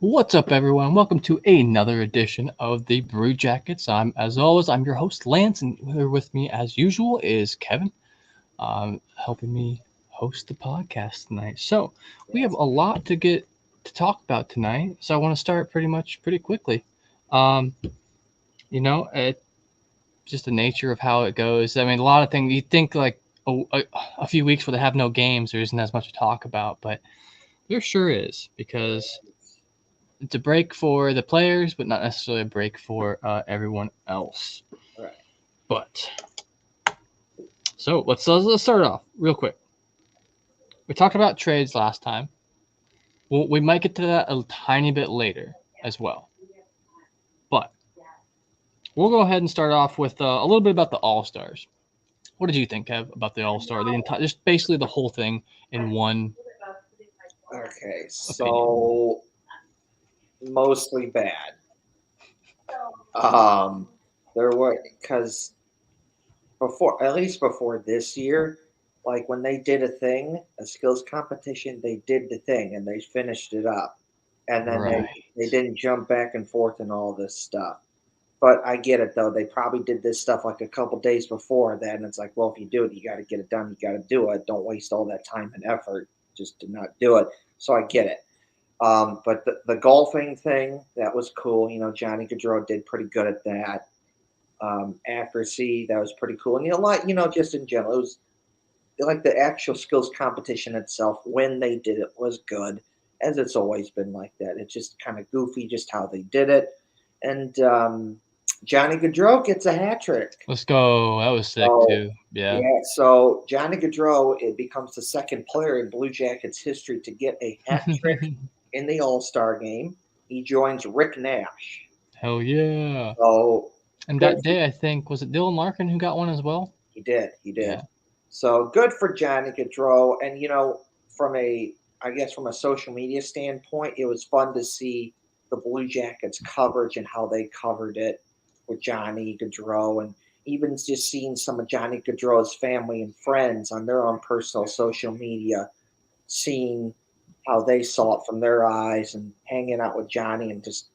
What's up, everyone? Welcome to another edition of the Brew Jackets. As always, I'm your host, Lance, and here with me, as usual, is Kevin, helping me host the podcast tonight. So we have a lot to talk about tonight. So I want to start pretty quickly. Um, it's just the nature of how it goes. I mean, a lot of things you think like a few weeks where they have no games, there isn't as much to talk about, but there sure is because it's a break for the players, but not necessarily a break for everyone else. Right. But let's start off real quick. We talked about trades last time. We might get to that a tiny bit later as well. But we'll go ahead and start off with a little bit about the All Stars. What did you think, Kev, about the All Star? Just basically the whole thing in one Okay, opinion. so mostly bad. Um, there were because before, at least before this year, like when they did a skills competition, they did the thing and they finished it up, and then Right. they didn't jump back and forth and all this stuff. But I get it though. They probably did this stuff like a couple days before that, and it's like, well, if you do it, you got to get it done. You got to do it. Don't waste all that time and effort just to not do it. So I get it. But the golfing thing, that was cool. You know, Johnny Gaudreau did pretty good at that. Accuracy, that was pretty cool. And just in general, it was like the actual skills competition itself. When they did it was good, as it's always been like that. It's just kind of goofy, just how they did it. And Johnny Gaudreau gets a hat trick. Let's go. That was sick So too. Yeah. yeah, so Johnny Gaudreau, it becomes the second player in Blue Jackets history to get a hat trick in the All Star game. He joins Rick Nash. Hell yeah. So And good. that day, I think, was it Dylan Larkin who got one as well? He did. Yeah. So good for Johnny Gaudreau. And from a social media standpoint, it was fun to see the Blue Jackets coverage and how they covered it with Johnny Gaudreau, and even just seeing some of Johnny Gaudreau's family and friends on their own personal social media, seeing how they saw it from their eyes and hanging out with Johnny, and just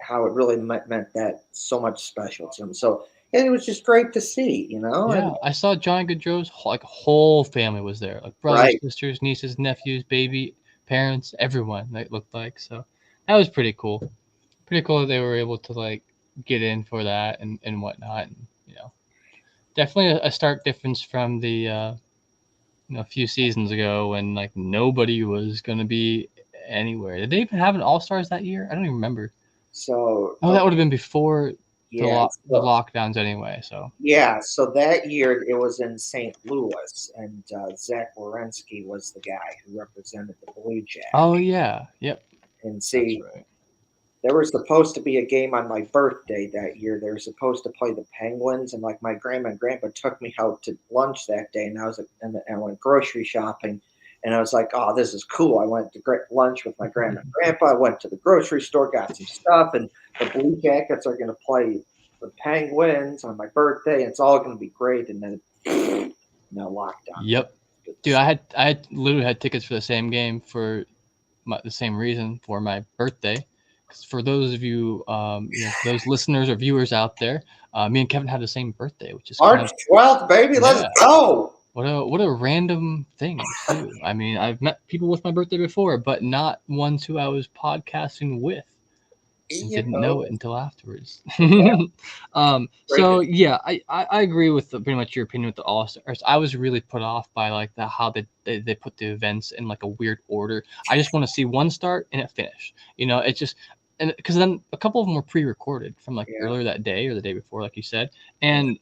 how it really meant that so much special to him. So it was just great to see. And Yeah, I saw John Gaudreau's whole family was there, like brothers, right. sisters, nieces, nephews, baby, parents, everyone. That looked like so. That was pretty cool. Pretty cool that they were able to like get in for that and whatnot. And definitely a stark difference from the a few seasons ago when like nobody was gonna be anywhere. Did they even have an All Stars that year? I don't even remember. So Oh, that would have been before yeah, the lockdowns anyway. So yeah. So that year it was in St. Louis, and Zach Wierenski was the guy who represented the Blue oh Jackets. yeah, yep, And that's see, right. there was supposed to be a game on my birthday that year. They were supposed to play the Penguins, and like my grandma and grandpa took me out to lunch that day, and and I went grocery shopping, and I was like, "Oh, this is cool." I went to lunch with my grandma and grandpa. I went to the grocery store, got some stuff, and the Blue Jackets are going to play the Penguins on my birthday. And it's all going to be great, and then no lockdown. Yep. Dude, I literally had tickets for the same game for the same reason for my birthday. 'Cause for those of you, for those listeners or viewers out there, me and Kevin had the same birthday, which is kind March of 12th, baby, let's yeah. go. What a random thing too. I mean, I've met people with my birthday before, but not ones who I was podcasting with and You didn't know know, it until afterwards. yeah, great. So yeah, I agree with pretty much your opinion with the All Stars. I was really put off by like how they put the events in like a weird order. I just want to see one start and it finish. It's just and because then a couple of them were pre-recorded from like Yeah, earlier that day or the day before, like you said, yeah, and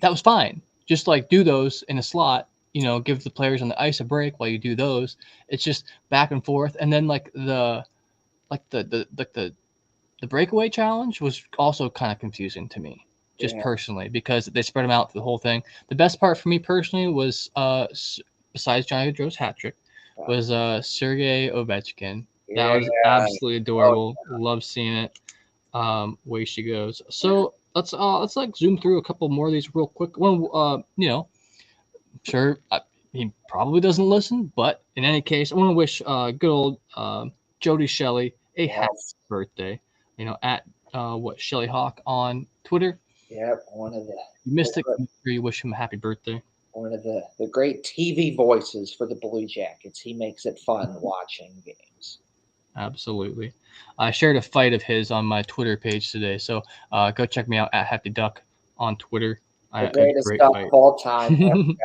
that was fine. Just like do those in a slot. Give the players on the ice a break while you do those. It's just back and forth, and then like the breakaway challenge was also kind of confusing to me, just yeah. personally, because they spread them out through the whole thing. The best part for me personally was, besides Johnny Gaudreau's hat trick, was Sergei Ovechkin. That Yeah. was absolutely Oh, adorable. Love seeing it. Way she goes. So let's like zoom through a couple more of these real quick. One, sure he probably doesn't listen, but in any case, I want to wish good old Jody Shelley a happy Yes. birthday. At Shelly Hawk on Twitter. Yep. You missed it. Make sure you wish him a happy birthday. One of the great TV voices for the Blue Jackets. He makes it fun watching games. Absolutely. I shared a fight of his on my Twitter page today, so go check me out at Happy Duck on Twitter. The A greatest great duck fight. of all time.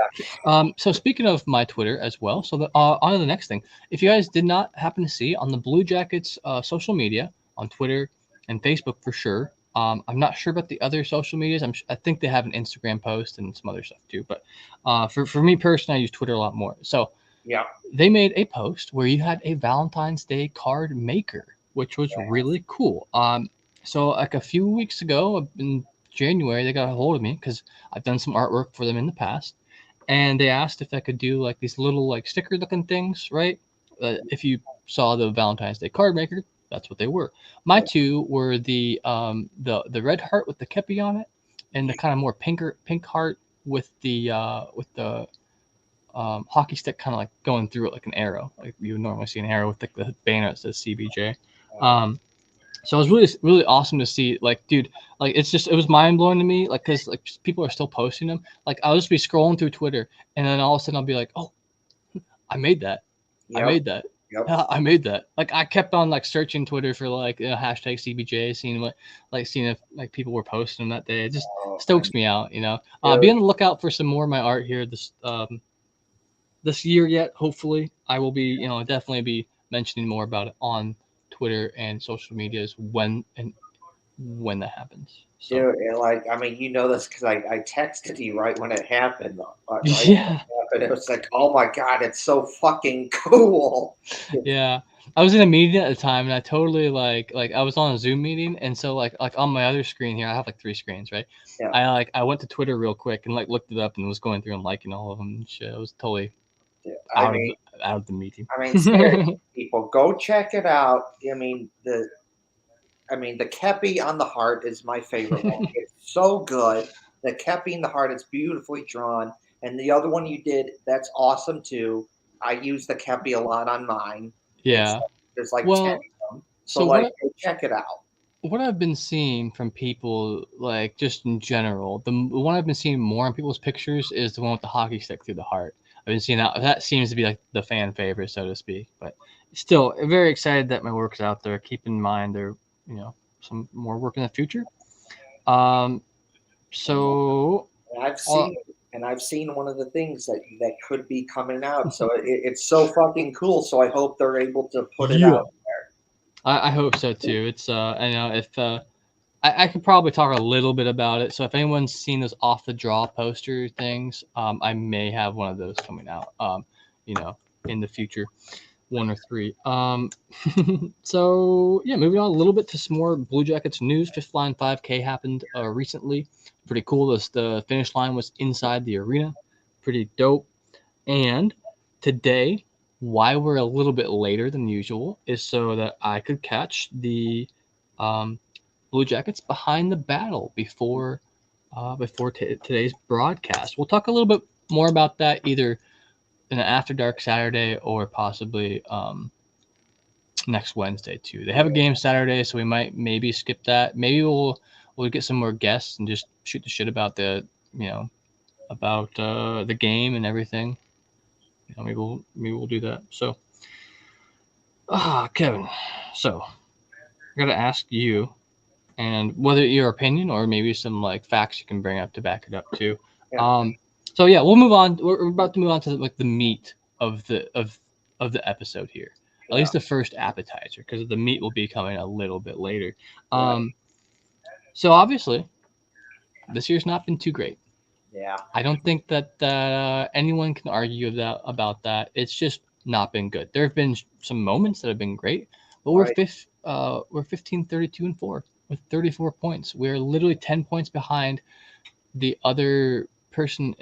So speaking of my Twitter as well, so on to the next thing. If you guys did not happen to see on the Blue Jackets social media on Twitter and Facebook for sure. I'm not sure about the other social medias. I think they have an Instagram post and some other stuff too. But for me personally, I use Twitter a lot more. So Yeah. they made a post where you had a Valentine's Day card maker, which was really cool. So like a few weeks ago in January, they got a hold of me because I've done some artwork for them in the past, and they asked if I could do like these little like sticker looking things, right? If you saw the Valentine's Day card maker, that's what they were. My two were the red heart with the kepi on it, and the kind of more pink heart with the hockey stick kind of like going through it like an arrow, like you would normally see an arrow with like the banner that says CBJ. So it was really awesome to see. Like, dude, like it was mind blowing to me. Like, cause like people are still posting them. Like, I'll just be scrolling through Twitter, and then all of a sudden I'll be like, oh, I made that. I made that. Yep. I made that. Like, I kept on like searching Twitter for like hashtag CBJ, seeing if like people were posting them that day. It just stokes me out. Be on the lookout for some more of my art here this year yet. Hopefully, I will be, definitely be mentioning more about it on Twitter and social medias when that happens. So. Dude, and like, I mean, you know this because I texted you right when it happened. Right Yeah. when it was like, oh my God, it's so fucking cool. Yeah. I was in a meeting at the time, and I totally like I was on a Zoom meeting, and so like on my other screen here, I have like 3 screens, right? Yeah. I went to Twitter real quick and like looked it up and was going through and liking all of them and shit. I was totally Yeah. out of the meeting. Seriously, people, go check it out. The kepi on the heart is my favorite one. It's so good. The kepi in the heart is beautifully drawn, and the other one you did, that's awesome too. I use the kepi a lot on mine. Yeah. There's like 10 Well, of them, so so like go check it out. what I've been seeing from people, like just in general, the one I've been seeing more in people's pictures is the one with the hockey stick through the heart. I've been seeing that. That seems to be like the fan favorite, so to speak. But still, very excited that my work's out there. Keep in mind there, some more work in the future. So And I've seen one of the things that could be coming out. So it's so fucking cool. So I hope they're able to put it out there. I hope so too. It's I know if I could probably talk a little bit about it. So if anyone's seen those off the draw poster things, I may have one of those coming out. In the future, 1 or 3. So yeah, moving on a little bit to some more Blue Jackets news. Fifth Line 5K happened recently. Pretty cool. The finish line was inside the arena. Pretty dope. And today, why we're a little bit later than usual is so that I could catch the Blue Jackets behind the battle before today's broadcast. We'll talk a little bit more about that either in an After Dark Saturday or possibly next Wednesday too. They have a game Saturday, so we might maybe skip that. Maybe we'll get some more guests and just shoot the shit about the game and everything. Maybe we'll do that. So, Kevin. So, I gotta ask you, and whether your opinion or maybe some like facts you can bring up to back it up too. Yeah. So yeah, we'll move on. We're about to move on to like the meat of the episode here. At least the first appetizer, because the meat will be coming a little bit later. So obviously, this year's not been too great. Yeah. I don't think that anyone can argue about that. It's just not been good. There have been some moments that have been great, but we're 15, 32, and 4 with 34 points. We're literally 10 points behind the other person.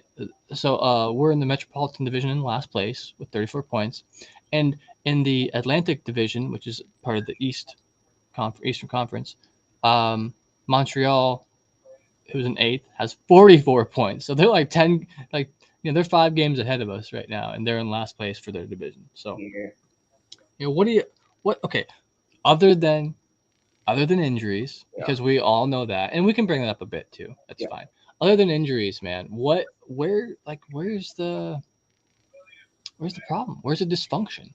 So we're in the Metropolitan Division in last place with 34 points, and in the Atlantic Division, which is part of the Eastern Conference, Montreal, who's in 8th, has 44 points. So they're like 10, they're 5 games ahead of us right now, and they're in last place for their division. So, what What? Okay, other than injuries, Yeah. because we all know that, and we can bring that up a bit too. That's Yeah. fine. Other than injuries, man, where's the problem? Where's the dysfunction?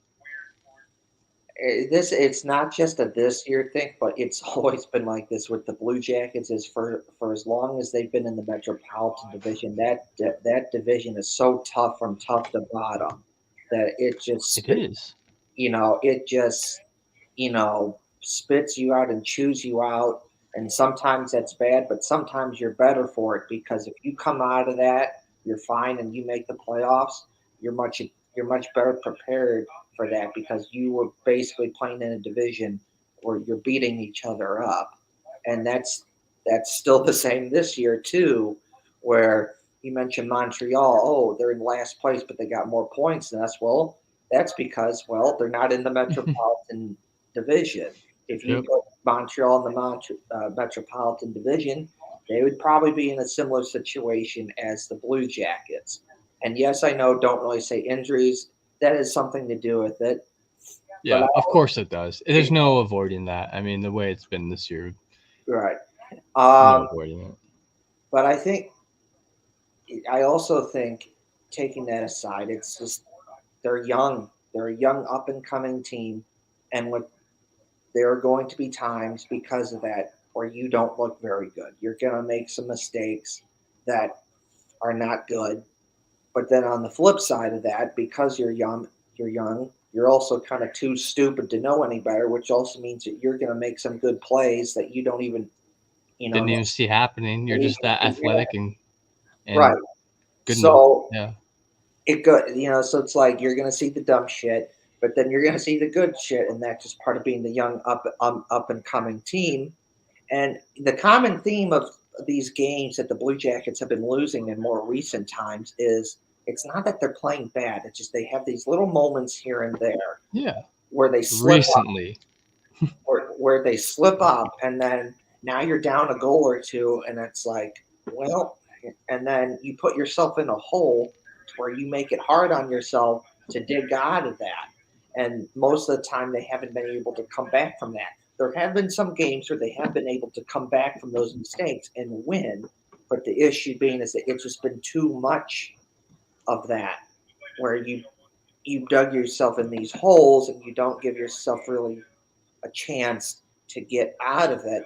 It's not just a this year thing, but it's always been like this with the Blue Jackets. Is for as long as they've been in the Metropolitan Division, that division is so tough from top to bottom that it just It is. it just spits you out and chews you out. And sometimes that's bad, but sometimes you're better for it because if you come out of that, you're fine and you make the playoffs, you're much you're much better prepared for that because you were basically playing in a division where you're beating each other up. And that's still the same this year too, where you mentioned Montreal, oh, they're in last place, but they got more points than us. Well, that's because, well, they're not in the Metropolitan Division. If you Yep. put Montreal in the Metropolitan Division, they would probably be in a similar situation as the Blue Jackets. And yes, I know, don't really say injuries. That has something to do with it. But Yeah, of course it does. There's no avoiding that. I mean, the way it's been this year, right. no Um, avoiding it. but I also think taking that aside, it's just they're young. They're a young up and coming team, and what there are going to be times because of that where you don't look very good. You're going to make some mistakes that are not good. But then on the flip side of that, because you're young, you're also kind of too stupid to know any better, which also means that you're going to make some good plays that you don't even, Didn't even see happening. You're just that yeah, athletic and right. good enough. So Yeah. so it's like you're going to see the dumb shit, but then you're going to see the good shit, and that's just part of being the young up and coming team. And the common theme of these games that the Blue Jackets have been losing in more recent times is it's not that they're playing bad. It's just they have these little moments here and there Yeah. where they slip up, Recently. where they slip up, and then now you're down a goal or two, and it's like, well, and then you put yourself in a hole to where you make it hard on yourself to dig out of that. And most of the time, they haven't been able to come back from that. There have been some games where they have been able to come back from those mistakes and win, but the issue being is that it's just been too much of that, where you dug yourself in these holes and you don't give yourself really a chance to get out of it.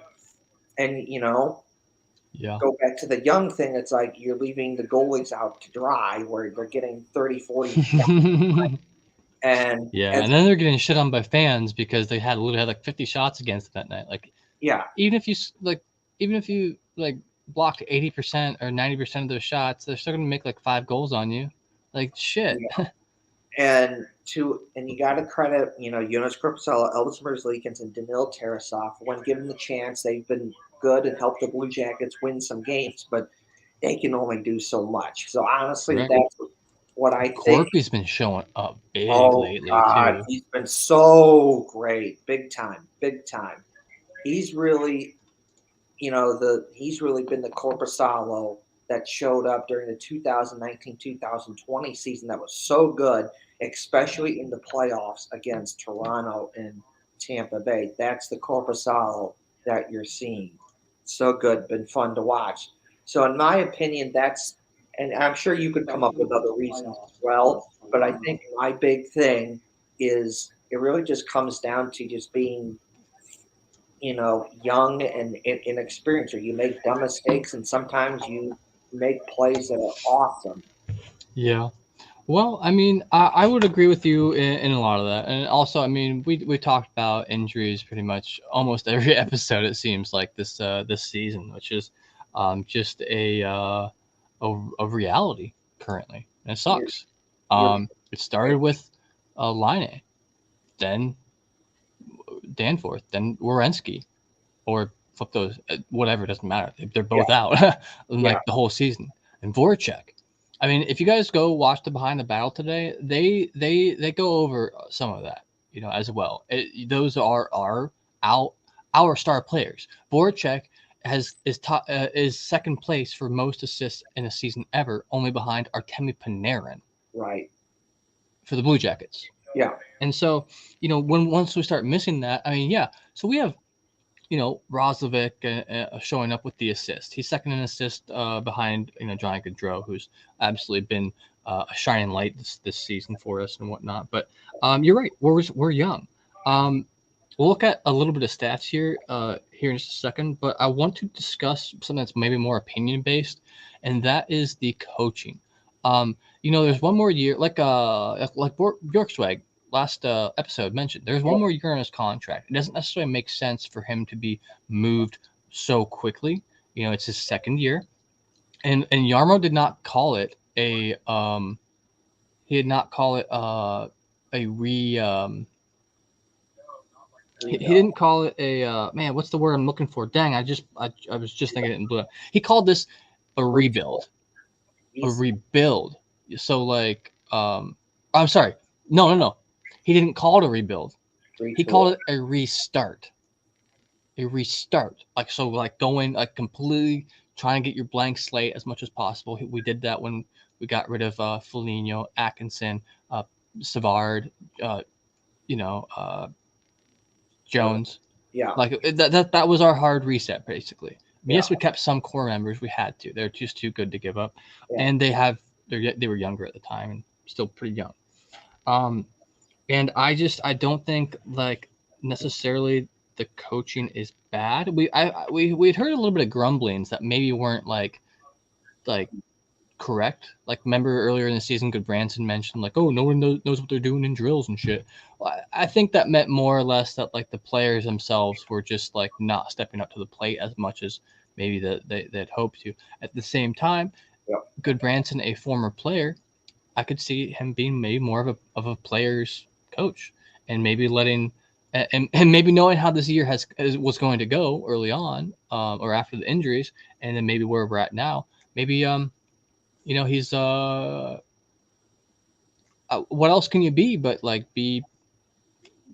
And, Yeah. go back to the young thing. It's like you're leaving the goalies out to dry where they're getting 30, 40 shots. And Yeah, as, and then they're getting shit on by fans because they literally had like 50 shots against them that night. Like yeah, even if you even if you blocked 80% or 90% of those shots, they're still gonna make like 5 goals on you. Like shit. yeah. And you got to credit, Jonas Korpisalo, Elvis Merzlikins, and Danil Tarasov. When given the chance, they've been good and helped the Blue Jackets win some games, but they can only do so much. So honestly, Correct. that's what I think. Corpy's been showing up big Oh lately God, too. he's been so great, big time, big time. He's really, he's really been the Corpusalo that showed up during the 2019-2020 season that was so good, especially in the playoffs against Toronto and Tampa Bay. That's the Corpusalo that you're seeing. So good, been fun to watch. So in my opinion, and I'm sure you could come up with other reasons as well, but I think my big thing is it really just comes down to just being young and inexperienced, or you make dumb mistakes, and sometimes you make plays that are awesome. Yeah. Well, I mean, I would agree with you in a lot of that, and also, I mean, we talked about injuries pretty much almost every episode. It seems like this season, which is just a reality currently, and it You're, sucks. you're It right. started with Line, then Danforth, then Werenski, or flip those, whatever, it doesn't matter. They're Yeah, both out in yeah, like the whole season. And Voracek. I mean, if you guys go watch the Behind the Battle today, they go over some of that, as well. Those are our star players. Voracek is second place for most assists in a season ever, only behind Artemi Panarin right. for the Blue Jackets. Yeah. And so, once we start missing that, I mean, yeah. So we have, Roslovic showing up with the assist. He's second in assist behind, Johnny Gaudreau, who's absolutely been a shining light this season for us and whatnot. But you're right. We're young. We'll look at a little bit of stats here in just a second, but I want to discuss something that's maybe more opinion based, and that is the coaching. There's one more year, like Bjorkswag last episode mentioned. There's one more year on his contract. It doesn't necessarily make sense for him to be moved so quickly. It's his second year, and Yarmo did not call it a he did not call it a re he didn't call it a man. What's the word I'm looking for? Dang, I was just thinking it in blue. He called this a rebuild, a rebuild. So like, I'm sorry, no. He didn't call it a rebuild. He called it a restart. A restart. Like so, like going like completely trying to get your blank slate as much as possible. We did that when we got rid of Foligno, Atkinson, Savard, you know, Jones. Yeah. Like that was our hard reset, basically. Yeah. Yes, we kept some core members. We had to. They're just too good to give up, and they were younger at the time and still pretty young. And I don't think like necessarily the coaching is bad. We'd heard a little bit of grumblings that maybe weren't like correct. Like, remember earlier in the season, Goodbranson mentioned like, oh, no one knows what they're doing in drills and shit. Well, I think that meant more or less that like the players themselves were just like not stepping up to the plate as much as maybe they'd hoped to. At the same time, Goodbranson, a former player, I could see him being maybe more of a player's coach and maybe letting and maybe knowing how this year was going to go early on or after the injuries, and then maybe where we're at now. Maybe he's what else can you be but like be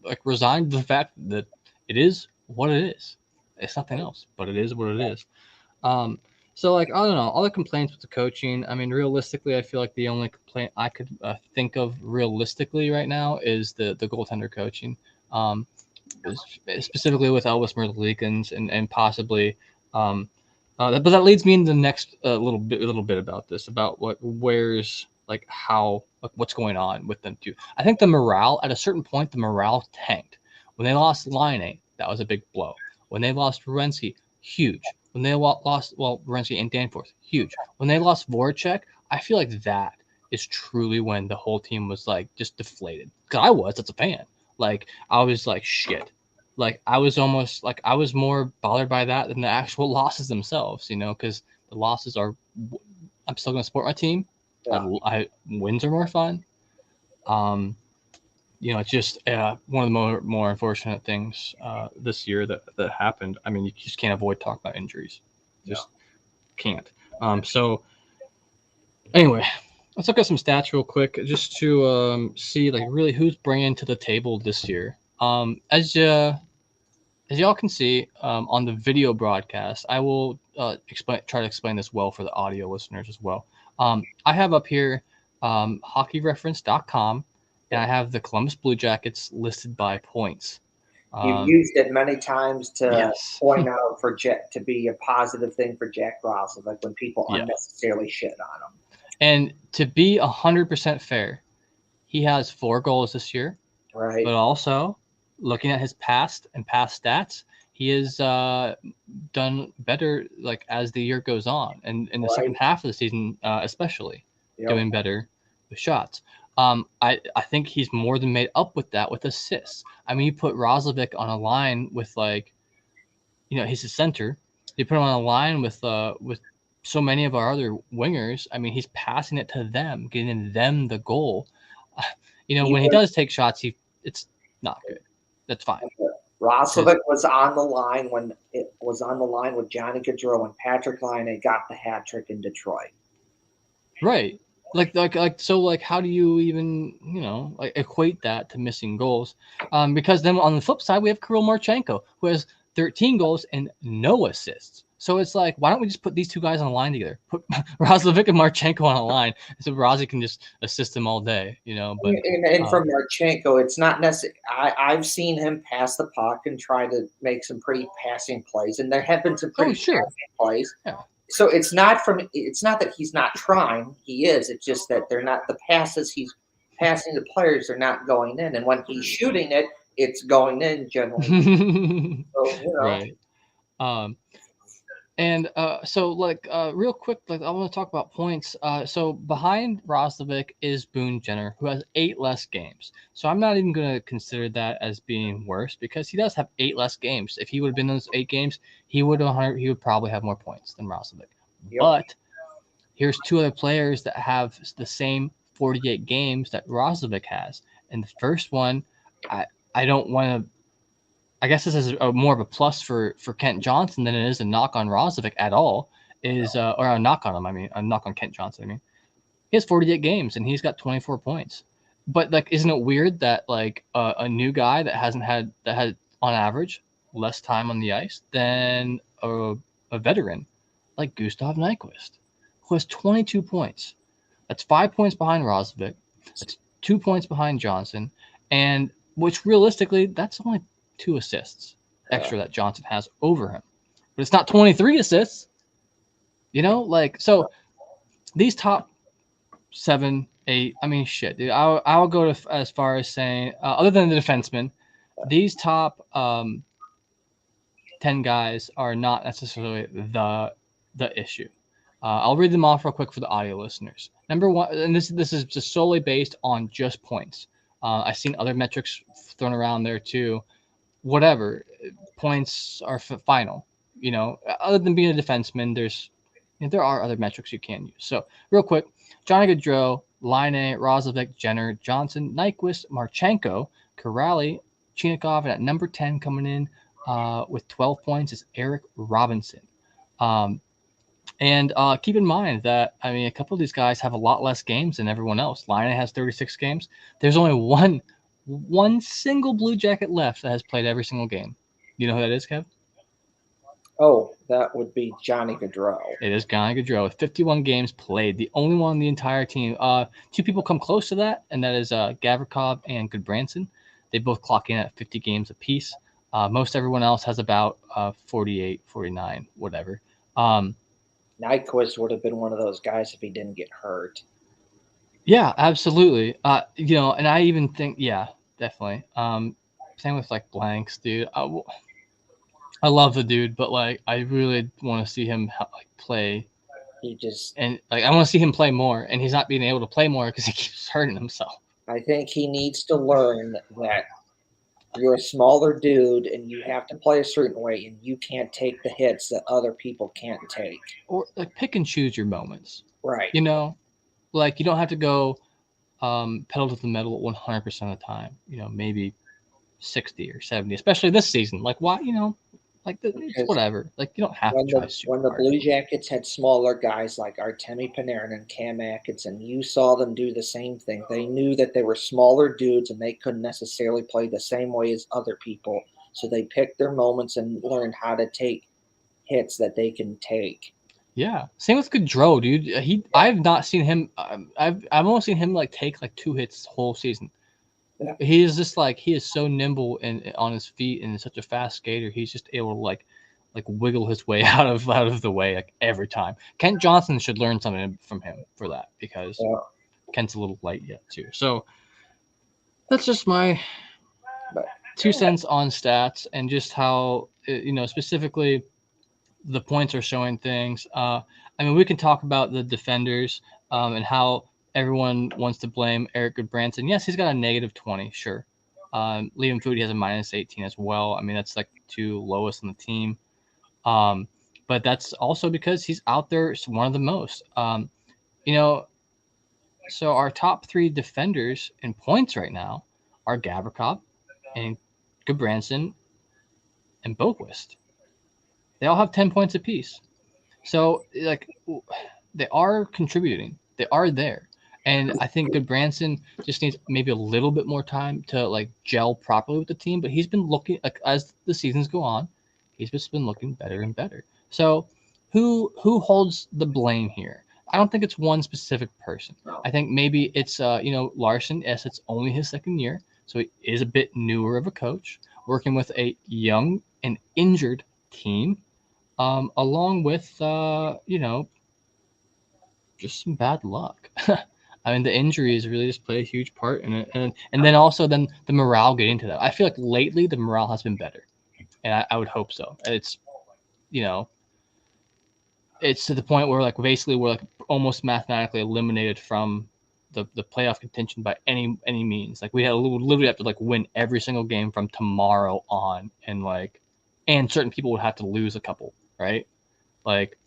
like resigned to the fact that it is what it is. It's nothing else, but it is what it is. So like I don't know, all the complaints with the coaching. I mean, realistically, I feel like the only complaint I could think of realistically right now is the goaltender coaching, um, specifically with Elvis Merzlikins and possibly. But that leads me into the next little bit about this, about where's like how like what's going on with them too. I think the morale at a certain point, the morale tanked when they lost Line. That was a big blow. When they lost Renzi, huge. When they lost Renzi and Danforth, huge. When they lost Voracek, I feel like that is truly when the whole team was like just deflated. Cause I was, as a fan, like I was like shit. Like I was almost like I was more bothered by that than the actual losses themselves, because the losses are. I'm still going to support my team. I wins are more fun. It's just one of the more unfortunate things this year that happened. I mean, you just can't avoid talking about injuries. Just can't. So anyway, let's look at some stats real quick just to see like really who's bringing to the table this year. As y'all can see on the video broadcast, I will try to explain this well for the audio listeners as well. I have up here hockeyreference.com, and I have the Columbus Blue Jackets listed by points. You've used it many times to Yes. point out for Jack to be a positive thing for Jack Ross, like when people unnecessarily shit on him. And to be 100% fair, he has 4 goals this year. Right. But also, looking at his past stats, he has done better like as the year goes on, and in the second half of the season, especially doing better with shots. I think he's more than made up with that with assists. I mean, you put Roslovic on a line with he's a center. You put him on a line with so many of our other wingers. I mean, he's passing it to them, getting them the goal. When he does take shots, it's not good. That's fine. Roslovic was on the line when it was on the line with Johnny Gaudreau and Patrick Laine got the hat trick in Detroit. Right. So how do you even equate that to missing goals? Because then on the flip side we have Kirill Marchenko, who has 13 goals and no assists. So it's like, why don't we just put these two guys on a line together? Put Roslovic and Marchenko on a line, so Rossi can just assist them all day, But And from Marchenko, it's not necessary. I've seen him pass the puck and try to make some pretty passing plays, and there have been some pretty sure, passing plays. yeah. So it's not that he's not trying. He is. It's just that they're not the passes he's passing to players are not going in, and when he's shooting it, it's going in generally. So Right. Um, And so, real quick, I want to talk about points. So behind Roslovic is Boone Jenner, who has 8 less games. So I'm not even going to consider that as being worse because he does have 8 less games. If he would have been in those 8 games, he would probably have more points than Roslovic. Yep. But here's 2 other players that have the same 48 games that Roslovic has. And the first one, I don't want to. I guess this is more of a plus for Kent Johnson than it is a knock on Roslovic at all. Or a knock on him. I mean, a knock on Kent Johnson. I mean, he has 48 games and he's got 24 points. But isn't it weird that a new guy that had on average less time on the ice than a veteran like Gustav Nyquist, who has 22 points. That's 5 points behind Roslovic. That's 2 points behind Johnson, and which realistically, that's only 2 assists extra that Johnson has over him. But it's not 23 assists. So these top 7, 8, I mean, shit, dude. I'll go as far as saying, other than the defensemen, these top 10 guys are not necessarily the issue. I'll read them off real quick for the audio listeners. Number 1, and this is just solely based on just points. I've seen other metrics thrown around there too. Whatever, points are final. Other than being a defenseman, there are other metrics you can use. So real quick, Johnny Gaudreau, Laine, Roslovic, Jenner, Johnson, Nyquist, Marchenko, Kuraly, Chinikov, and at number 10 coming in with 12 points is Eric Robinson. And keep in mind that, I mean, a couple of these guys have a lot less games than everyone else. Laine has 36 games. There's only one single Blue Jacket left that has played every single game. You know who that is, Kev? Oh, that would be Johnny Gaudreau. It is Johnny Gaudreau with 51 games played, the only one on the entire team. 2 people come close to that, and that is Gavrikov and Goodbranson. They both clock in at 50 games apiece. Most everyone else has about 48, 49, whatever. Nyquist would have been one of those guys if he didn't get hurt. Yeah, absolutely. And I even think, yeah, definitely. Same with Blanks, dude. I love the dude, but I really want to see him play. He just I want to see him play more, and he's not being able to play more because he keeps hurting himself. I think he needs to learn that you're a smaller dude and you have to play a certain way, and you can't take the hits that other people can't take. Or pick and choose your moments. Right. You don't have to go pedal to the metal 100% of the time. Maybe 60 or 70, especially this season. Why? It's whatever. You don't have to try super When the hard. Blue Jackets had smaller guys like Artemi Panarin and Cam Atkinson, you saw them do the same thing. They knew that they were smaller dudes and they couldn't necessarily play the same way as other people. So they picked their moments and learned how to take hits that they can take. Yeah, same with Gaudreau, dude. I've not seen him. I've only seen him take 2 hits the whole season. Yeah. He is just he is so nimble and on his feet and such a fast skater. He's just able to wiggle his way out of the way every time. Kent Johnson should learn something from him for that because Kent's a little light yet too. So that's just my 2 cents on stats and just how specifically the points are showing things. I mean, we can talk about the defenders and how everyone wants to blame Eric Goodbranson. Yes, he's got a negative 20, sure. Liam Foodie has a minus 18 as well. I mean, that's 2 lowest on the team. But that's also because he's out there one of the most. So our top 3 defenders in points right now are Gavrikov and Goodbranson and Boquist. They all have 10 points apiece. So, they are contributing. They are there. And I think Goodbranson just needs maybe a little bit more time to, gel properly with the team. But he's been looking, as the seasons go on, he's just been looking better and better. So who holds the blame here? I don't think it's one specific person. No. I think maybe it's Larson. Yes, it's only his second year, so he is a bit newer of a coach, working with a young and injured team, along with just some bad luck. I mean, the injuries really just play a huge part in it, and then also then the morale getting to that. I feel like lately the morale has been better, and I would hope so. It's you know it's to the point where like basically we're like almost mathematically eliminated from the playoff contention by any means. Like we would literally have to like win every single game from tomorrow on, and certain people would have to lose a couple, right? Like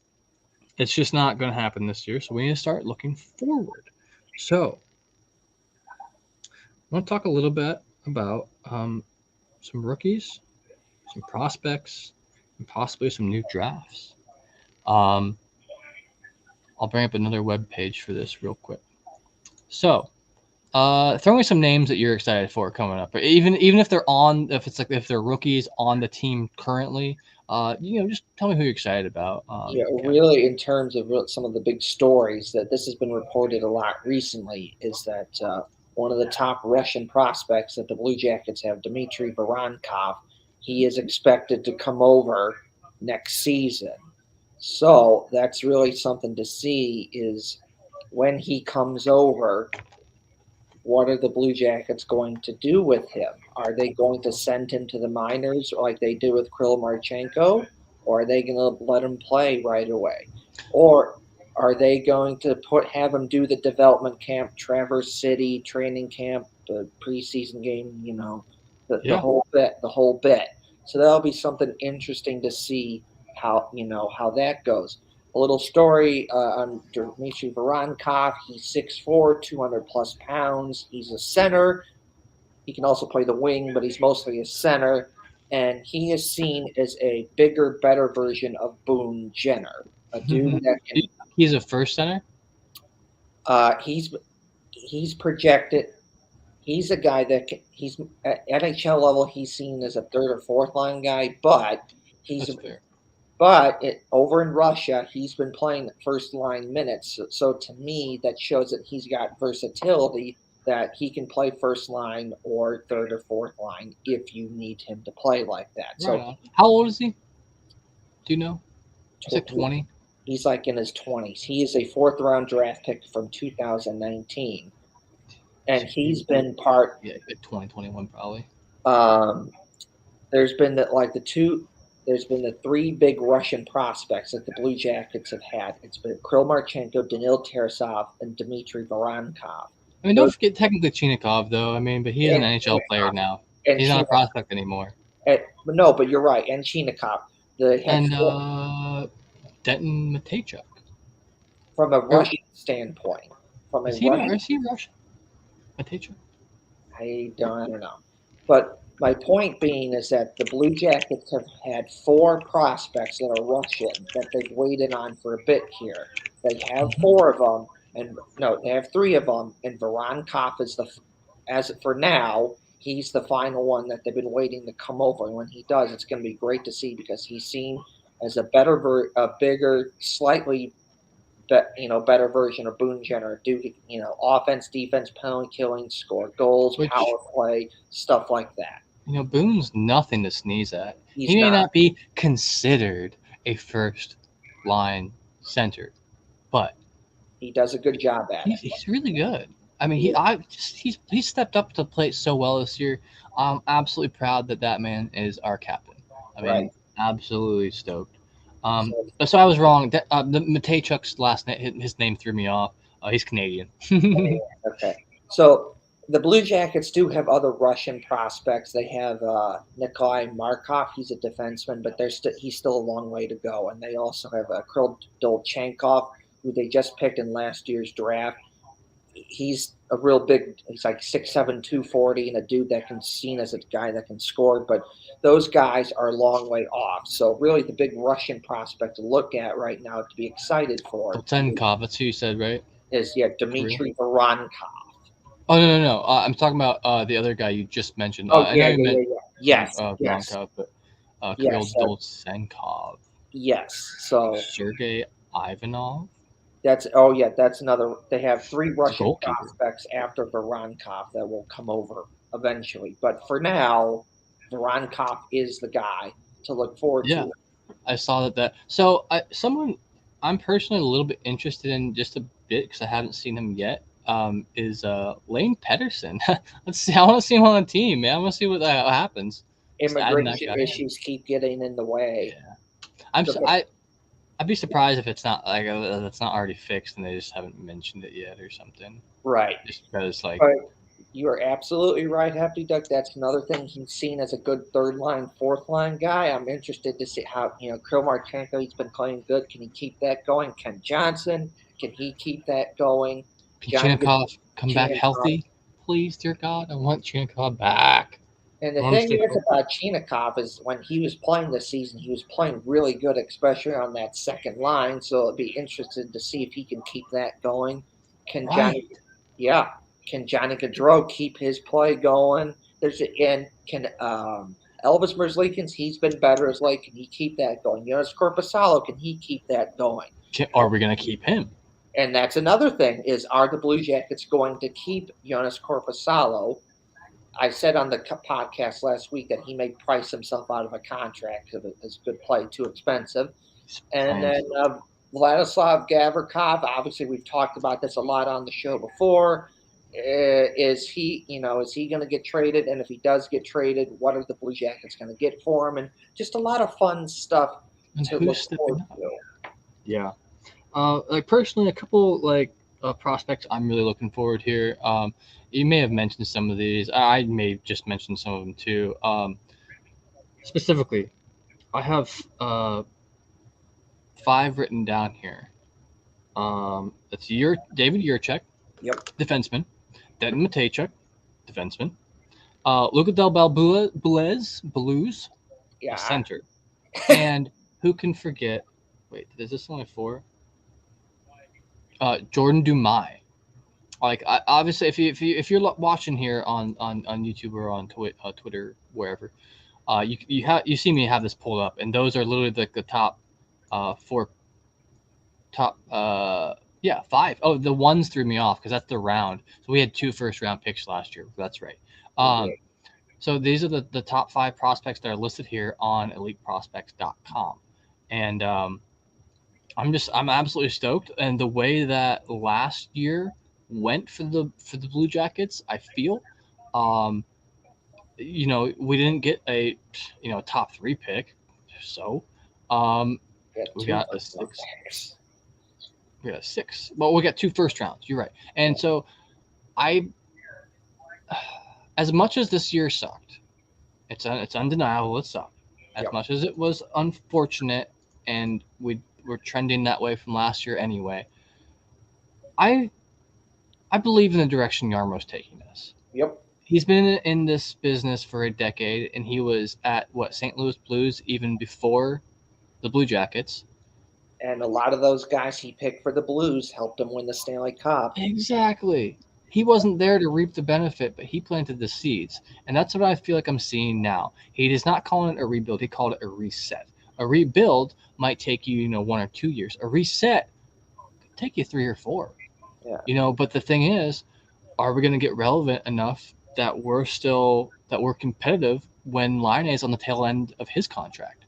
it's just not going to happen this year. So we need to start looking forward. So I want to talk a little bit about some rookies, some prospects, and possibly some new drafts. Um, I'll bring up another web page for this real quick. So, throw me some names that you're excited for coming up. Even if they're on, if they're rookies on the team currently, just tell me who you're excited about. Yeah, Kevin. really, in terms of some of the big stories that this has been reported a lot recently, is that one of the top Russian prospects that the Blue Jackets have, Dmitry Voronkov, he is expected to come over next season. So that's really something to see is when he comes over, what are the Blue Jackets going to do with him? Are they going to send him to the minors like they did with Kirill Marchenko? Or are they going to let him play right away? Or are they going to have him do the development camp, Traverse City training camp, the preseason game, the Yeah. the whole bit. So that'll be something interesting to see how that goes. A little story on Dmitry Voronkov. He's 6'4", 200 plus pounds. He's a center. He can also play the wing, but he's mostly a center. And he is seen as a bigger, better version of Boone Jenner, a dude that can. He's a first center. He's projected. He's a guy that he's at NHL level. He's seen as a third or fourth line guy, but he's That's fair. But over in Russia, he's been playing first line minutes. So to me, that shows that he's got versatility, that he can play first line or third or fourth line if you need him to play like that. Right So on. How old is he? Do you know? He's like 20. he's like in his 20s. He is a fourth round draft pick from 2019. And he's been part. Yeah, like 2021 probably. There's been there's been the three big Russian prospects that the Blue Jackets have had. It's been Kirill Marchenko, Danil Tarasov, and Dmitry Voronkov. I mean, don't forget technically Chinikov though. I mean, but he's an NHL player now. And He's not a prospect anymore. No, but you're right. And Chinikov. And Denton Matejchuk. From a Russian standpoint. Is he Russian? Matejchuk? I don't know. But my point being is that the Blue Jackets have had four prospects that are Russian that they've waited on for a bit here. They have four of them, they have three of them, and Voronkov is as for now, he's the final one that they've been waiting to come over. And when he does, it's going to be great to see because he's seen as a bigger, slightly better version of Boone Jenner. Do offense, defense, penalty killing, score goals, power play, stuff like that. Boone's nothing to sneeze at. He may not be considered a first line center, but he does a good job at it. He's really good. I mean, he stepped up to the plate so well this year. I'm absolutely proud that man is our captain. I mean, absolutely stoked. So I was wrong. The Matejchuk's last name, his name threw me off. He's Canadian. Okay. So the Blue Jackets do have other Russian prospects. They have Nikolai Markov. He's a defenseman, but he's still a long way to go. And they also have Kirill Dolchenkov, who they just picked in last year's draft. He's a real big. He's like 6'7", 240, and a dude that can seen as a guy that can score. But those guys are a long way off. So really, the big Russian prospect to look at right now to be excited for. Dolchenkov, that's who you said, right? Is Dmitry Voronkov. Oh no! I'm talking about the other guy you just mentioned. Yes, Voronkov, but Kirill Dolchenkov. Yes. So Sergey Ivanov, that's that's another. They have 3 the Russian goalkeeper. prospects after Voronkov that will come over eventually. But for now, Voronkov is the guy to look forward Yeah, to. I saw that. So I'm personally a little bit interested in just a bit because I haven't seen him yet. Is Lane Pedersen? Let's see. I want to see him on the team, man. I want to see what happens. Just adding that Immigration guy in. issues keep getting in the way. Yeah, I'm. So, I'd be surprised if it's not like it's not already fixed and they just haven't mentioned it yet or something. right. Just because like But you are absolutely right, Hefty Duck. That's another thing he's seen as a good third line, fourth line guy. I'm interested to see how, Kirill Marchenko, he's been playing good. Can he keep that going? Ken Johnson, can he keep that going? can Johnny Chinikov come back Gaudinov. healthy, please, dear God? I want Chinikov back. And I the want him to thing stay is healthy. about Chinikov is when he was playing this season, he was playing really good, especially on that second line. So it'd be interesting to see if he can keep that going. Can Johnny, Right. yeah, can Johnny Gaudreau keep his play going? And can Elvis Merzlikins? He's been better as late. Can he keep that going? Jonas Corpusalo, can he keep that going? Are we gonna keep him? And that's another thing: is are the Blue Jackets going to keep Jonas Corpusalo? I said on the podcast last week that he may price himself out of a contract because it's good play, too expensive. He's And playing then so well. Vladislav Gavrikov, obviously we've talked about this a lot on the show before. Is he going to get traded? And if he does get traded, what are the Blue Jackets going to get for him? And just a lot of fun stuff And to who's look stepping forward up? to. Yeah. Like personally, a couple like prospects I'm really looking forward here. You may have mentioned some of these. I may have just mentioned some of them too. Specifically, I have 5 written down here. That's David Yurchek, Yep. defenseman. Denton Matejchuk, defenseman. Luca Del Blues, a Yeah. center. And who can forget? Wait, is this only 4? Jordan Dumais. Like obviously, if you're watching here on YouTube or on Twitter, wherever, you see me have this pulled up, and those are literally the top 4 top yeah 5. Oh, the ones threw me off because that's the round. So we had 2 first-round picks last year. That's right. We Um, did. so these are the top 5 prospects that are listed here on eliteprospects.com, and I'm absolutely stoked. And the way that last year went for the Blue Jackets, I feel, um, we didn't get a top 3 pick, so um, We had we two got a first round 6. picks. We got a 6. Well, we got 2 first rounds. You're right. And so I, as much as this year sucked, it's undeniable it sucked. As Yep. much as it was unfortunate, and we were trending that way from last year anyway. I I believe in the direction Yarmo's taking us. Yep. He's been in this business for a decade, and he was at St. Louis Blues even before the Blue Jackets. And a lot of those guys he picked for the Blues helped him win the Stanley Cup. Exactly. He wasn't there to reap the benefit, but he planted the seeds, and that's what I feel like I'm seeing now. He is not calling it a rebuild; he called it a reset. A rebuild might take you, 1 or 2 years. A reset could take you 3 or 4. Yeah. But the thing is, are we going to get relevant enough that we're competitive when Line is on the tail end of his contract?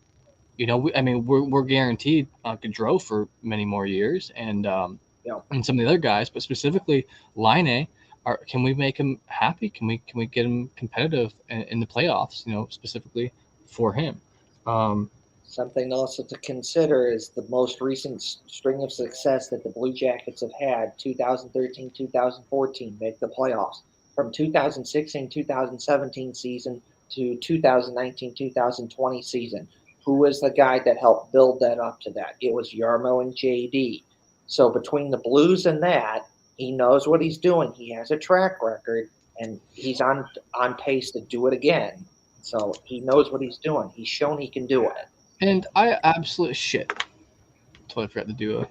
We're guaranteed Gaudreau for many more years, Yep. and some of the other guys, but specifically Line. Can we make him happy? Can we get him competitive in the playoffs? Specifically for him. Um, Something also to consider is the most recent string of success that the Blue Jackets have had: 2013, 2014 make the playoffs. From 2016, 2017 season to 2019, 2020 season, who was the guy that helped build that up to that? It was Yarmo and JD. So between the Blues and that, he knows what he's doing. He has a track record, and he's on pace to do it again. So he knows what he's doing. He's shown he can do it. and I absolutely shit. Totally forgot to do a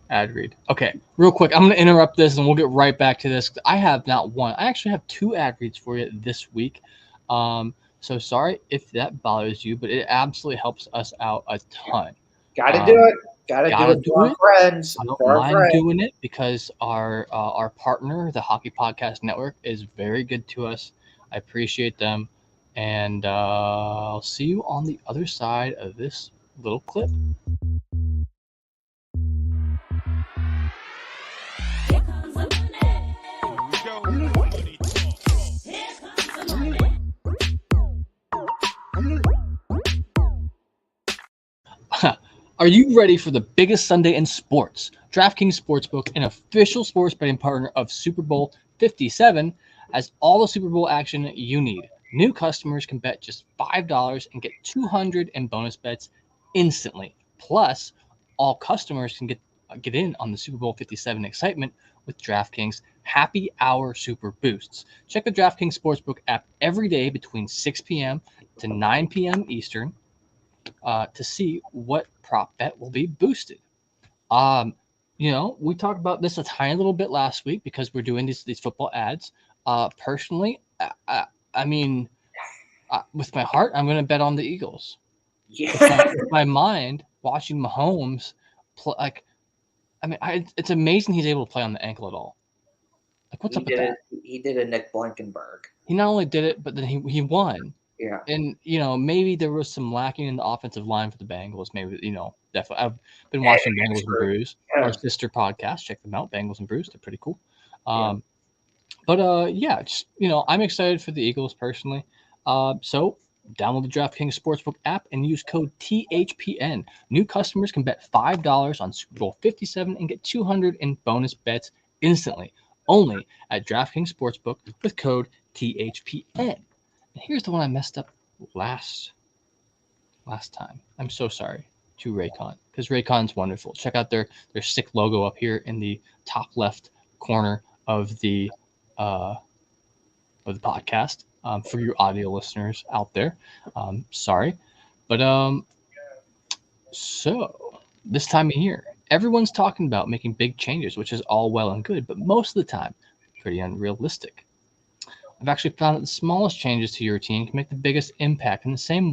ad read. Okay, real quick, I'm going to interrupt this and we'll get right back to this. I have not one. I actually have 2 ad reads for you this week. So sorry if that bothers you, but it absolutely helps us out a ton. Got to do Um, it. Got to do gotta it do for our it. friends. I don't For our mind friends. doing it because our partner, the Hockey Podcast Network, is very good to us. I appreciate them, and I'll see you on the other side of this little clip. Are you ready for the biggest Sunday in sports? DraftKings Sportsbook, an official sports betting partner of Super Bowl 57, has all the Super Bowl action you need. New customers can bet just $5 and get 200 in bonus bets instantly. Plus, all customers can get in on the Super Bowl 57 excitement with DraftKings Happy Hour Super Boosts. Check the DraftKings Sportsbook app every day between 6 p.m. to 9 p.m. Eastern to see what prop bet will be boosted. Um, we talked about this a tiny little bit last week because we're doing these football ads. Personally, I mean, with my heart, I'm going to bet on the Eagles. Yeah. With my mind, watching Mahomes, like, I mean, it's amazing he's able to play on the ankle at all. Like, what's he up with did that? it. He did a Nick Blankenberg. He not only did it, but then he won. Yeah. And maybe there was some lacking in the offensive line for the Bengals. Maybe definitely. I've been watching Bengals and Brews, our Yeah. sister podcast. Check them out, Bengals and Brews. They're pretty cool. Yeah. But yeah, just I'm excited for the Eagles personally. So download the DraftKings Sportsbook app and use code THPN. New customers can bet $5 on Super Bowl 57 and get 200 in bonus bets instantly. Only at DraftKings Sportsbook with code THPN. And here's the one I messed up last time. I'm so sorry to Raycon because Raycon's wonderful. Check out their sick logo up here in the top left corner of the uh, podcast for your audio listeners out there. Sorry, but so this time of year, everyone's talking about making big changes, which is all well and good, but most of the time, pretty unrealistic. I've actually found that the smallest changes to your routine can make the biggest impact. In the same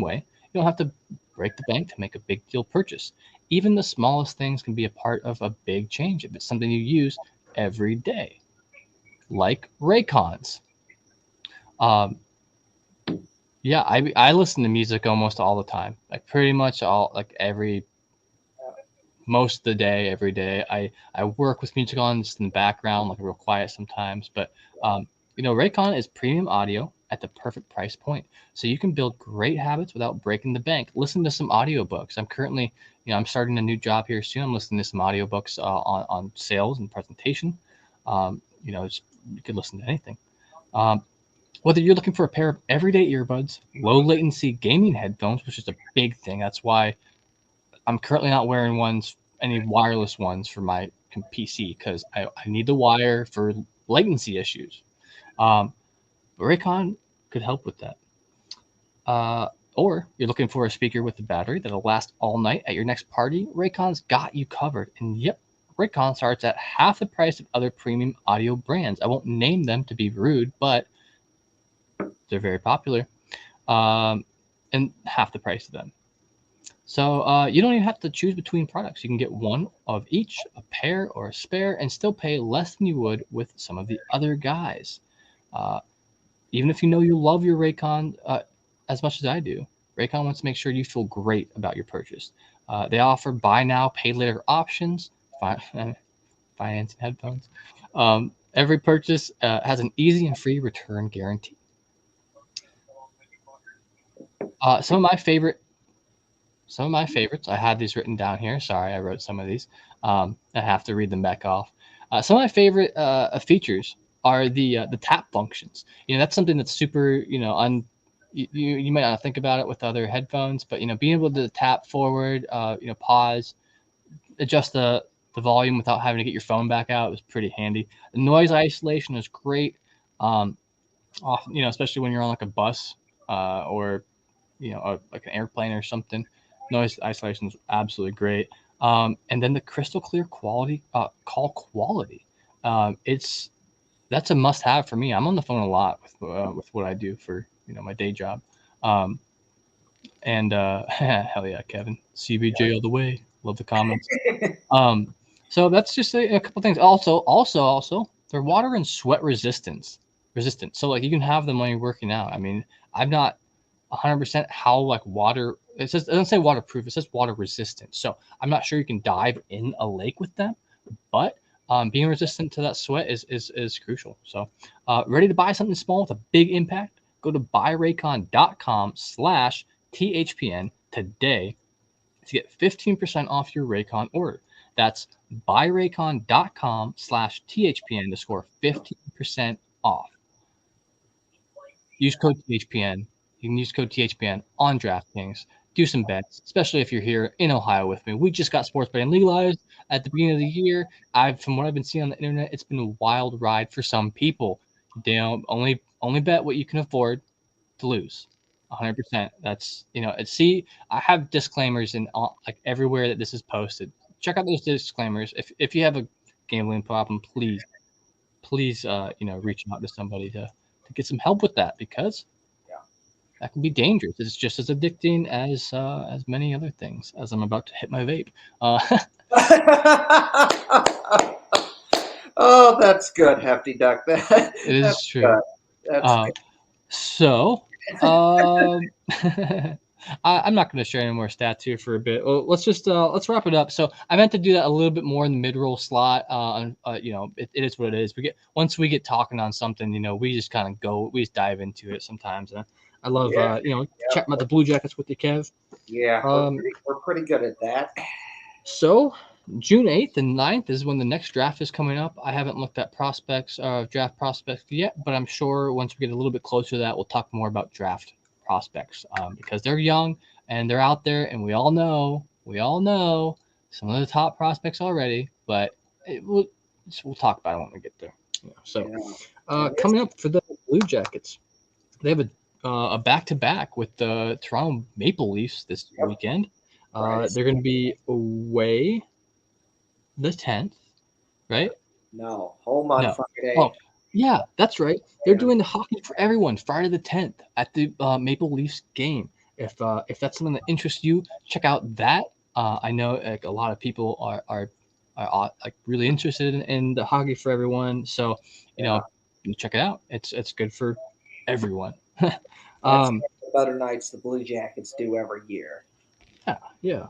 way, you don't have to break the bank to make a big deal purchase. Even the smallest things can be a part of a big change if it's something you use every day, like Raycons. Um, yeah, I listen to music almost all the time, like pretty much all like every most of the day, every day. I work with music on just in the background, like real quiet sometimes. But Raycon is premium audio at the perfect price point, so you can build great habits without breaking the bank. Listen to some audiobooks. I'm currently, I'm starting a new job here soon. I'm listening to some audiobooks on sales and presentation. You could listen to anything. Um, Whether you're looking for a pair of everyday earbuds, low latency gaming headphones, which is a big thing. That's why I'm currently not wearing any wireless ones for my PC because I need the wire for latency issues. Um, but Raycon could help with that. Or you're looking for a speaker with a battery that'll last all night at your next party, Raycon's got you covered. And yep, Raycon starts at half the price of other premium audio brands. I won't name them to be rude, but they're very popular. And half the price of them. So you don't even have to choose between products. You can get one of each, a pair or a spare, and still pay less than you would with some of the other guys. Uh, Even if you love your Raycon as much as I do, Raycon wants to make sure you feel great about your purchase. They offer buy now, pay later options, financing headphones. Every purchase has an easy and free return guarantee. Some of my favorites. I had these written down here. Sorry, I wrote some of these. I have to read them back off. Some of my favorite features are the tap functions. That's something that's super. You might not think about it with other headphones, but being able to tap forward, pause, adjust the volume without having to get your phone back out was pretty handy. The noise isolation is great. Um, Especially when you're on like a bus or like an airplane or something. Noise isolation is absolutely great. And then the crystal clear call quality. It's That's a must have for me. I'm on the phone a lot with what I do for my day job. And hell yeah, Kevin, CBJ all the way. Love the comments. So that's just a couple things. Also, they're water and sweat resistant. So like you can have them when you're working out. I mean, I'm not 100% how like water. It doesn't say waterproof. It says water resistant. So I'm not sure you can dive in a lake with them, but being resistant to that sweat is crucial. So ready to buy something small with a big impact? Go to buyraycon.com/THPN today to get 15% off your Raycon order. That's buyraycon.com/THPN to score 15% off. Use code THPN. You can use code THPN on DraftKings. Do some bets, especially if you're here in Ohio with me. We just got sports betting legalized at the beginning of the year. From what I've been seeing on the internet, it's been a wild ride for some people. They only bet what you can afford to lose. 100%. That's see, I have disclaimers in like everywhere that this is posted. Check out those disclaimers. If you have a gambling problem, please reach out to somebody to get some help with that, because that can be dangerous. It's just as addicting as many other things. As I'm about to hit my vape. Oh, that's good, Hefty Duck. It is true. Good. That's good. So, I'm not going to share any more stats here for a bit. Well, let's wrap it up. So I meant to do that a little bit more in the mid-roll slot. It is what it is. Once we get talking on something, we just kind of we just dive into it sometimes. And I love chatting about the Blue Jackets with you, Kev. Yeah, we're pretty good at that. So June 8th and 9th is when the next draft is coming up. I haven't looked at draft prospects yet, but I'm sure once we get a little bit closer to that, we'll talk more about draft prospects because they're young and they're out there, and we all know some of the top prospects already, but we'll talk about it when we get there. Coming up for the Blue Jackets, they have a back-to-back with the Toronto Maple Leafs this weekend. They're going to be away the 10th, right? No, home on Friday. Oh, yeah, that's right. They're doing the Hockey for Everyone Friday the 10th at the Maple Leafs game. If that's something that interests you, check out that. I know like a lot of people are like really interested in the Hockey for Everyone, so check it out. It's good for everyone. The better nights the Blue Jackets do every year. Yeah.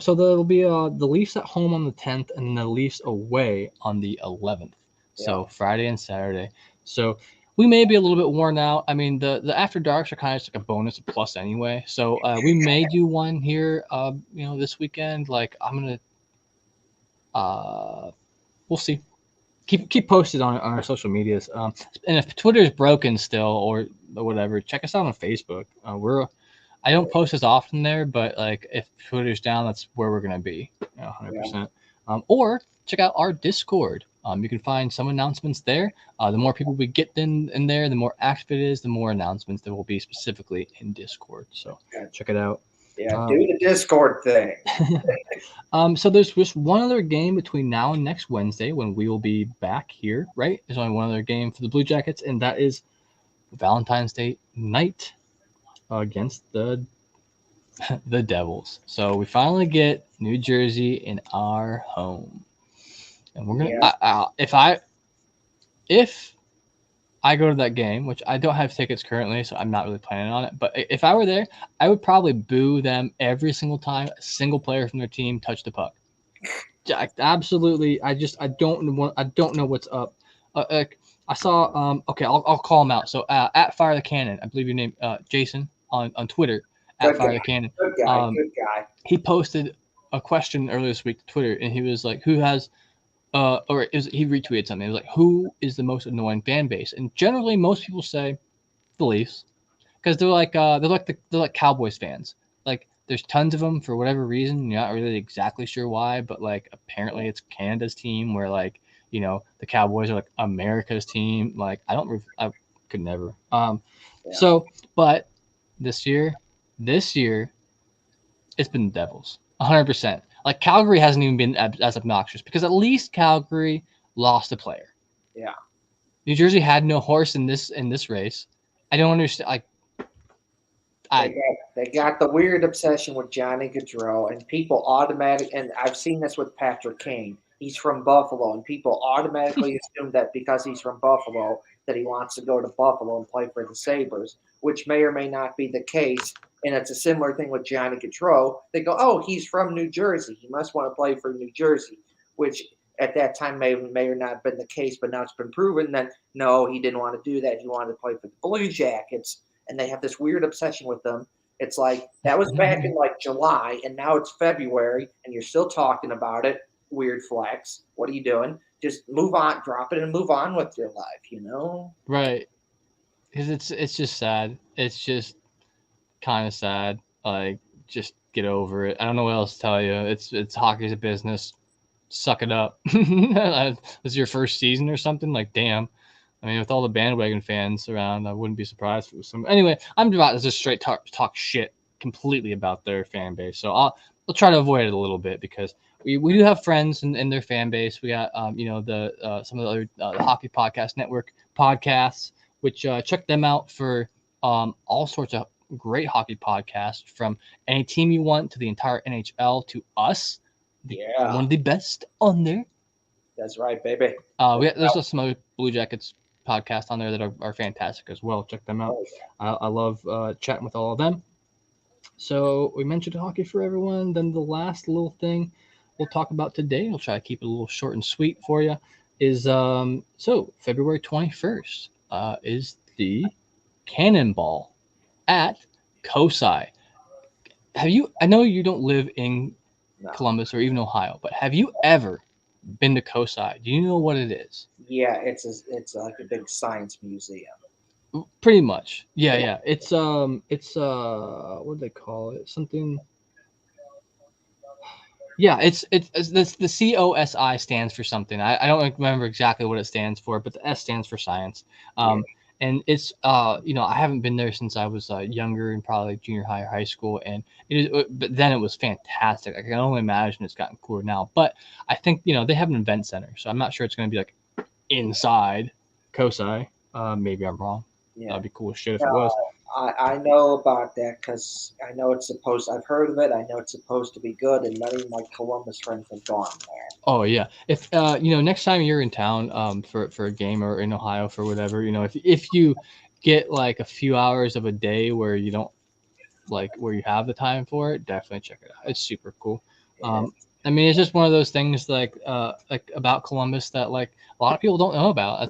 So there'll be the Leafs at home on the 10th and the Leafs away on the 11th. So Friday and Saturday. So we may be a little bit worn out. I mean, the after darks are kind of just like a bonus, a plus anyway. So we may do one here, this weekend. Like I'm gonna, we'll see. Keep posted on our social medias. And if Twitter is broken still or whatever, check us out on Facebook. I don't post as often there, but like if Twitter's down, that's where we're gonna be, 100%. Or check out our Discord. You can find some announcements there. The more people we get in there, the more active it is, the more announcements there will be specifically in Discord. So check it out. Yeah, do the Discord thing. So there's just one other game between now and next Wednesday when we will be back here, right? There's only one other game for the Blue Jackets, and that is Valentine's Day night against the Devils. So we finally get New Jersey in our home, and we're gonna. If I go to that game, which I don't have tickets currently, so I'm not really planning on it. But if I were there, I would probably boo them every single time a single player from their team touched the puck. Absolutely, I don't know what's up. I saw. Okay, I'll call him out. So at Fire the Cannon, I believe your name, Jason, on Twitter. At Fire the Cannon. Good guy. He posted a question earlier this week to Twitter, and he was like, "Who has?" He retweeted something. It was like, "Who is the most annoying fan base?" And generally, most people say the Leafs, because they're like Cowboys fans. Like, there's tons of them for whatever reason. You're not really exactly sure why, but like apparently it's Canada's team, where like the Cowboys are like America's team. Like I could never. So, but this year, it's been the Devils, 100%. Like Calgary hasn't even been as obnoxious because at least Calgary lost a player. Yeah. New Jersey had no horse in this race. I don't understand. Like They got the weird obsession with Johnny Gaudreau, and people and I've seen this with Patrick Kane. He's from Buffalo, and people automatically assume that because he's from Buffalo, that he wants to go to Buffalo and play for the Sabres, which may or may not be the case. And it's a similar thing with Johnny Gaudreau. They go, "Oh, he's from New Jersey. He must want to play for New Jersey," which at that time may or not have been the case, but now it's been proven that no, he didn't want to do that. He wanted to play for the Blue Jackets, and they have this weird obsession with them. It's like that was back in like July, and now it's February, and you're still talking about it. Weird flex. What are you doing? Just move on, drop it, and move on with your life. You know? Right. Because it's just sad. It's just kind of sad. Like, just get over it. I don't know what else to tell you. It's hockey's a business. Suck it up. This is your first season or something. Like, damn. I mean, with all the bandwagon fans around, I wouldn't be surprised if it was some. Anyway, I'm about to just straight talk shit completely about their fan base. So I'll try to avoid it a little bit because we do have friends in their fan base. We got the some of the other the Hockey Podcast Network podcasts, which check them out for all sorts of great hockey podcasts from any team you want to the entire NHL to us. One of the best on there. That's right, baby. There's some other Blue Jackets podcasts on there that are fantastic as well. Check them out. I love chatting with all of them. So we mentioned hockey for everyone. Then the last little thing we'll talk about today, I'll try to keep it a little short and sweet for you, is so February 21st is the Cannonball at COSI. I know you don't live in Columbus or even Ohio, but have you ever been to COSI? Do you know what it is? Yeah, it's like a big science museum. Pretty much. Yeah. It's what do they call it? Something. Yeah, it's this the COSI stands for something. I don't remember exactly what it stands for, but the S stands for science. And it's I haven't been there since I was younger and probably junior high or high school, and but then it was fantastic. I can only imagine it's gotten cooler now. But I think they have an event center, so I'm not sure it's going to be like inside COSI. Maybe I'm wrong. Yeah. That'd be cool as shit if it was. I know about that because I know I've heard of it. I know it's supposed to be good, and many of my Columbus friends have gone there. Oh yeah, if next time you're in town for a game or in Ohio for whatever, if you get like a few hours of a day where you don't where you have the time for it, definitely check it out. It's super cool. Yeah. I mean, it's just one of those things like about Columbus that like a lot of people don't know about.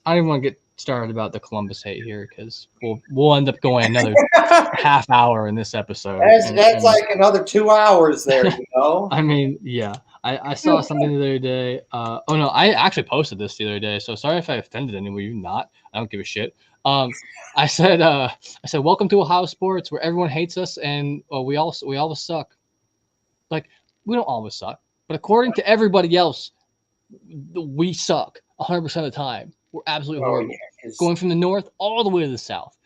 I don't even want to get started about the Columbus hate here because we'll end up going another half hour in this episode. That's like another 2 hours there, I mean, yeah. I saw something the other day. Oh no, I actually posted this the other day. So sorry if I offended anyone. You're not. I don't give a shit. I said, welcome to Ohio sports, where everyone hates us and we always suck. Like, we don't always suck, but according to everybody else, we suck 100% of the time. We're absolutely horrible. Yeah, going from the north all the way to the south.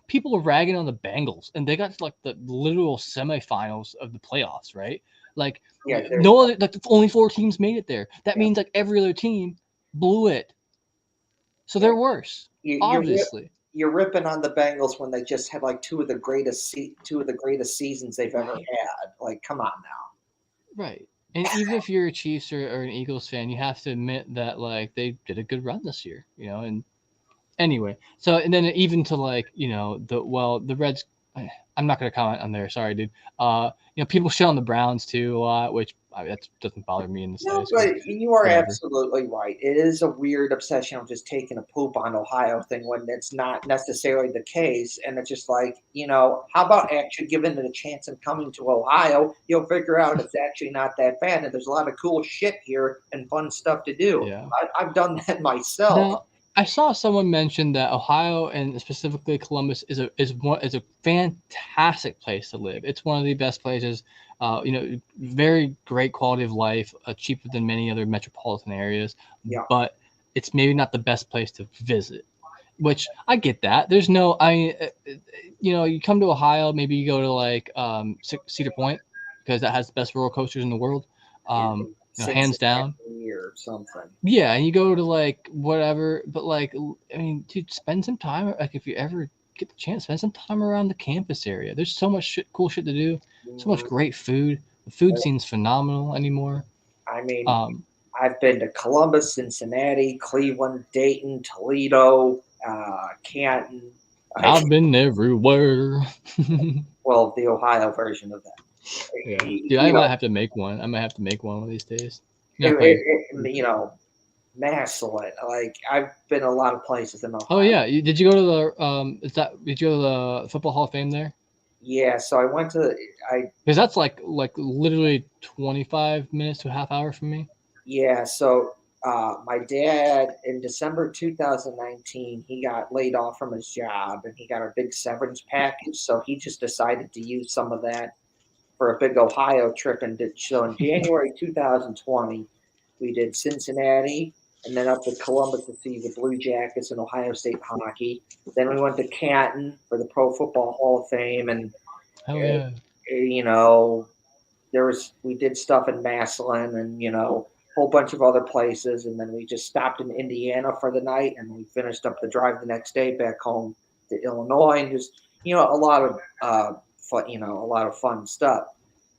People are ragging on the Bengals, and they got to, like, the literal semifinals of the playoffs, right? Like, no other, like, only 4 teams made it there. That means like every other team blew it. So they're worse, obviously. You're ripping on the Bengals when they just had like two of the greatest seasons they've ever had. Like, come on now. Right. And even if you're a Chiefs or an Eagles fan, you have to admit that like they did a good run this year, and anyway. So and then even to like, the Reds, I'm not going to comment on there. Sorry, dude. People shit on the Browns too a lot, which that doesn't bother me in the slightest. No, but you are absolutely right. It is a weird obsession of just taking a poop on Ohio thing when it's not necessarily the case. And it's just like, how about actually giving it a chance and coming to Ohio? You'll figure out it's actually not that bad. And there's a lot of cool shit here and fun stuff to do. Yeah. I've done that myself. Now, I saw someone mention that Ohio and specifically Columbus is a fantastic place to live. It's one of the best places. Very great quality of life, cheaper than many other metropolitan areas. Yeah. But it's maybe not the best place to visit, which I get that. There's no, you come to Ohio, maybe you go to like Cedar Point because that has the best roller coasters in the world. Hands down. Or something. Yeah, and you go to like whatever, but like, I mean, dude, spend some time. Like, if you ever get the chance, spend some time around the campus area. There's so much cool shit to do. So much great food. The food scene's phenomenal anymore. I mean, Um, I've been to Columbus, Cincinnati, Cleveland, Dayton, Toledo, Canton. I've been everywhere. Well, the Ohio version of that. Yeah, dude, I You might know, have to make one. I might have to make one of these days. Yeah, play. you know, Massillon. Like I've been a lot of places in Oh Ohio. yeah, did you go to the did you go to the Football Hall of Fame there? Yeah, so I went to I Because that's like literally 25 minutes to a half hour from me. yeah, so my dad in December 2019 he got laid off from his job and he got a big severance package, so he just decided to use some of that for a big Ohio trip. And so in January 2020, we did Cincinnati and then up to Columbus to see the Blue Jackets and Ohio State hockey. Then we went to Canton for the Pro Football Hall of Fame, and Hell yeah. you know, we did stuff in Massillon and a whole bunch of other places, and then we just stopped in Indiana for the night, and we finished up the drive the next day back home to Illinois, and just a lot of fun, a lot of fun stuff.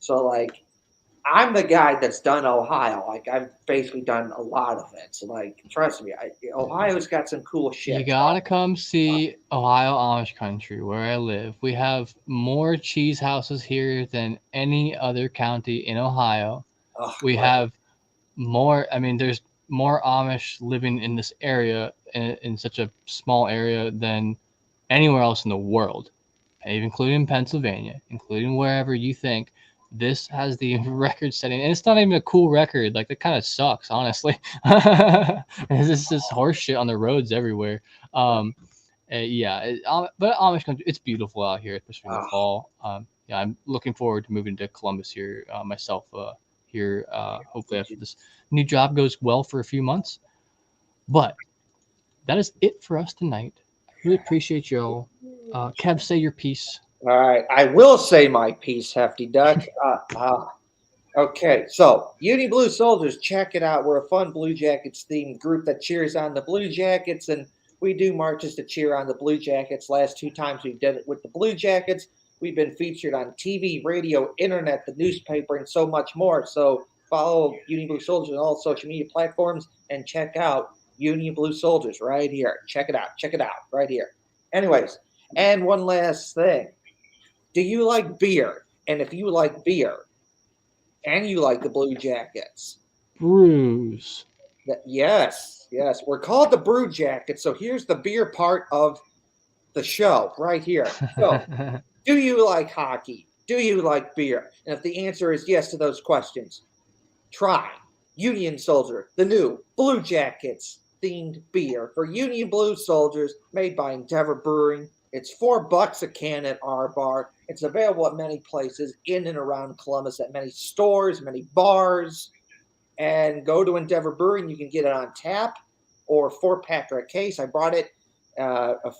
So like I'm the guy that's done Ohio. Like I've basically done a lot of it. So like trust me, Ohio's got some cool You shit. gotta come see Ohio Amish country where I live. We have more cheese houses here than any other county in Ohio. Oh, We have more. I mean, there's more Amish living in this area in such a small area than anywhere else in the world, including Pennsylvania, including wherever you think. This has the record setting, and it's not even a cool record. Like that kind of sucks, honestly. This is horse shit on the roads everywhere. Um, yeah, but Amish country, it's beautiful out here, especially in the oh, fall. Yeah, I'm looking forward to moving to Columbus here myself. Here, hopefully after this new job goes well for a few months. But that is it for us tonight. I really appreciate y'all. Kev, say your piece. all right. I will say my piece, Hefty Duck. Okay, so Uni Blue Soldiers, check it out. We're a fun Blue Jackets themed group that cheers on the Blue Jackets, and we do marches to cheer on the Blue Jackets. Last two times we did it with the Blue Jackets. We've been featured on TV, radio, internet, the newspaper, and so much more. So follow Uni Blue Soldiers on all social media platforms and check out Uni Blue Soldiers right here. Check it out. Check it out right here. Anyways, and one last thing. Do you like beer? And if you like beer, and you like the Blue Jackets. Bruce. Yes, yes. We're called the Brew Jackets. So here's the beer part of the show right here. So, do you like hockey? Do you like beer? And if the answer is yes to those questions, try Union Soldier, the new Blue Jackets themed beer for Union Blue Soldiers made by Endeavor Brewing. It's $4 a can at our bar. It's available at many places in and around Columbus, at many stores, many bars. And go to Endeavor Brewing. You can get it on tap or 4-pack or a case. I brought it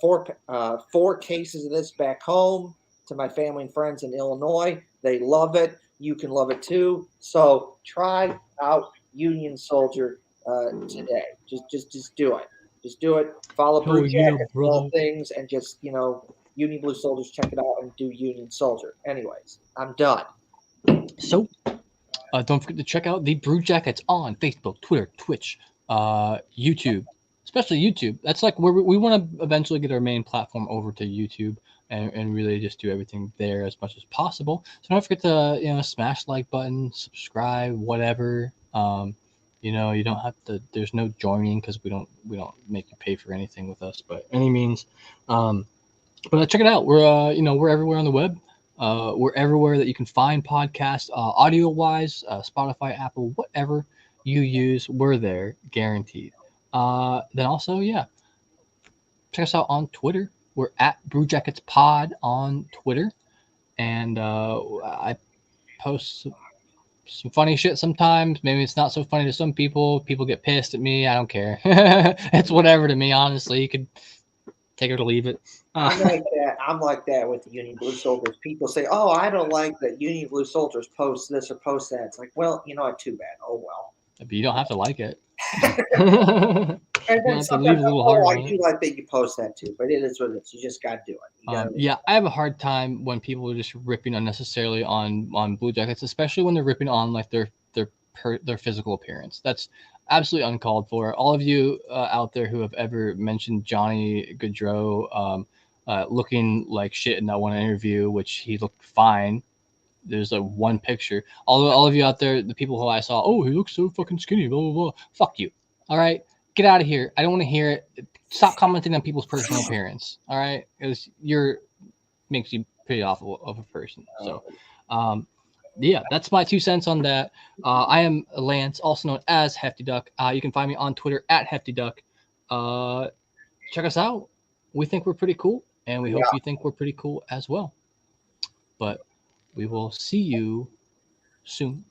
four cases of this back home to my family and friends in Illinois. They love it. You can love it too. So try out Union Soldier today. Just do it. Just do it. Follow Oh Brew yeah, Jackets and all brother. things, and just Union Blue Soldiers. Check it out and do Union Soldier. Anyways, I'm done. So, don't forget to check out the Brew Jackets on Facebook, Twitter, Twitch, YouTube, especially YouTube. That's like where we want to eventually get our main platform over to YouTube and really just do everything there as much as possible. So don't forget to smash the like button, subscribe, whatever. You don't have to. There's no joining because we don't make you pay for anything with us by any means. But check it out. We're everywhere on the web. We're everywhere that you can find podcasts, audio wise, Spotify, Apple, whatever you use, we're there, guaranteed. Then also, yeah, check us out on Twitter. We're at BrewJacketsPod on Twitter, and I post some funny shit sometimes. Maybe it's not so funny to some people. People get pissed at me. I don't care. It's whatever to me, honestly. You could take it or leave it. I'm like that. I'm like that with the Union Blue Soldiers. People say, "Oh, I don't like that Union Blue Soldiers post this or post that." It's like, well, too bad. Oh well. But you don't have to like it. And You then have to leave sometimes, a little heart I on do it. like that you post that too, but it is what it is. You just got to do it. You gotta Yeah, I have a hard time when people are just ripping unnecessarily on Blue Jackets, especially when they're ripping on like their physical appearance. That's absolutely uncalled for. All of you out there who have ever mentioned Johnny Gaudreau looking like shit in that one interview, which he looked fine. There's a one picture. All of you out there, the people who I saw, oh, he looks so fucking skinny, blah blah blah. Fuck you. All right, get out of here. I don't want to hear it. Stop commenting on people's personal appearance. All right, because you're makes you pretty awful of a person. So, um, yeah, that's my 2 cents on that. I am Lance, also known as Hefty Duck. You can find me on Twitter at Hefty Duck. Check us out. We think we're pretty cool, and we hope you think we're pretty cool as well. But we will see you soon.